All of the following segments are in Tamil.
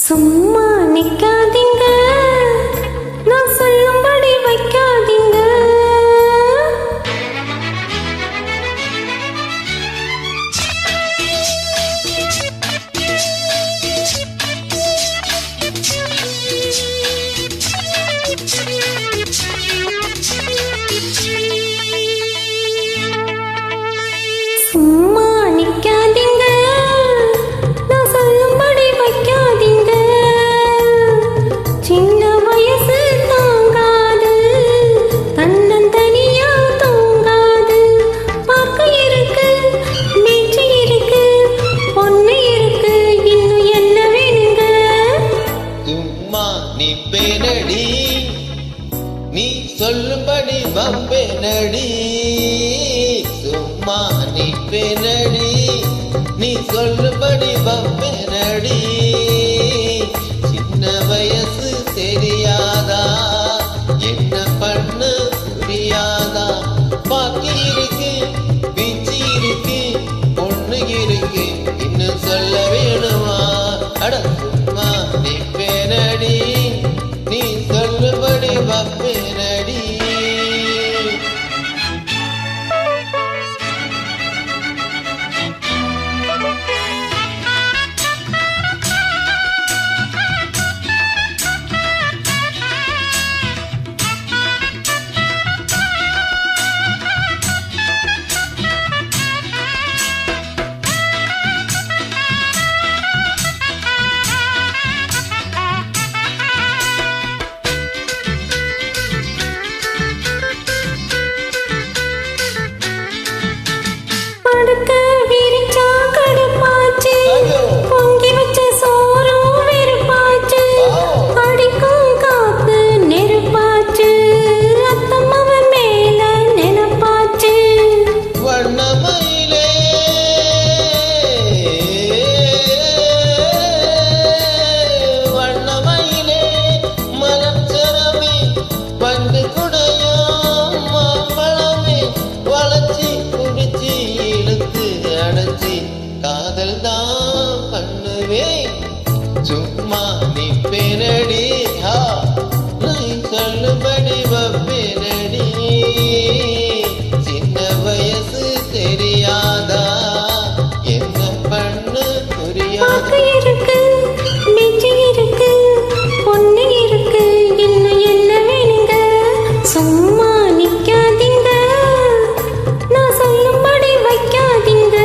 சும்மா நிக்காதீங்க, நான் சொல்லும்படி வைக்காதீங்க. சும்மா நிக்காதீங்க, நான் சொல்லும்படி வைக்காதீங்க. சின்ன வயசு தாங்காது, தன்னந்தனியா தூங்காது. பார்க்க இருக்கு, மீச்சு இருக்கு, பொண்ணு இருக்கு, இன்னும் என்ன வேணுங்க? சும்மா நீ பேனடி, நீ சொல்லும்படி வம்பேனடி. சும்மா நீ பேனடி, நீ சொல்லும்படி வம்பேனடி. சின்ன வயசு தெரியாதா, என்ன பண்ண புரியாதா? பாக்கி இருக்கு, பீச்சி இருக்கு, பொண்ணு இருக்கு, இன்னும் சொல்ல வேணுமா? அட சும்மா நீ பேனடி, நீ சொல்லும்படி வம்பேனடி. படுக்க விரிச்சா கடுப்பாச்சு, பொங்கி வச்ச சோறும் வெறுப்பாச்சு. அடிக்கும் காத்து நெருப்பாச்சு, அத்தம்மாவ மேல நினைப்பாச்சு. வண்ணமயிலே வண்ணமயிலே மலச்சரமே, பண்டு குடையோ மாம்பழமே, வளச்சி குடிச்சி இழுத்து அடைச்சி காதல் தான் பண்ணுவேன். சும்மா நீ பேனடி, நீ சொல்லும்படி வப்பேனடி. சின்ன வயசு தெரியாதா, என்ன பண்ணு புரியாதா? பார்க்க இருக்கு, மீச்சு இருக்கு, பொண்ணு இருக்கு, இன்னும் என்ன வேணுங்க? சும்மா நிக்காதீங்க, நான் சொல்லும்படி வைக்காதீங்க.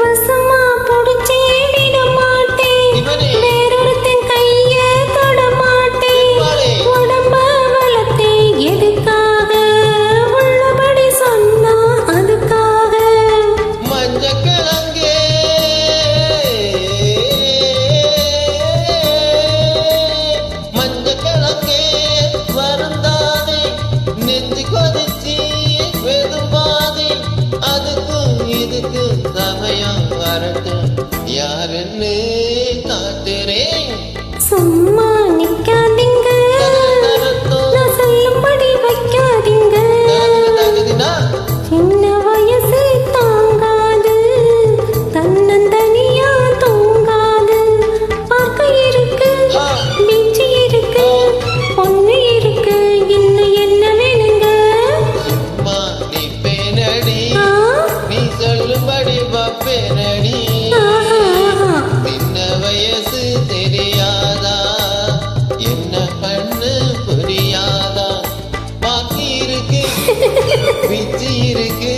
வசமா புடிச்சே விட மாட்டேன், இவனே வேறொருத்தன் கைய தொட மாட்டேன். இவளே. உடம்ப வளர்த்தேன் எதுக்காக, உள்ளபடி சொன்னா அதுக்காக. மஞ்சக்கிழங்கே மஞ்சக்கிழங்கே வருந்தாதே, நெஞ்சு கொதிச்சு வெதும்பாதே. அதுக்கும் இதுக்கும் சமயம் வரட்டும், யாருன்னு காத்துறேன். சும்மா நிக்காதீங்க, நான் சொல்லும்படி வைக்காதீங்க. தகுதினா சின்ன வயசு தாங்காது, தன்னந்தனியா தூங்காது. பார்க்க இருக்கு, மீச்சு இருக்கு, பொண்ணு இருக்கு, இன்னும் என்ன வேணுங்க? சும்மா நீ பேனடி, ஆ, நீ சொல்லும்படி வப்பேனடி. ஆஹா. சின்ன வயசு தெரியாதா, என்ன பண்ணு புரியாதா? பாக்கி இருக்கு, பிச்சு இருக்கு,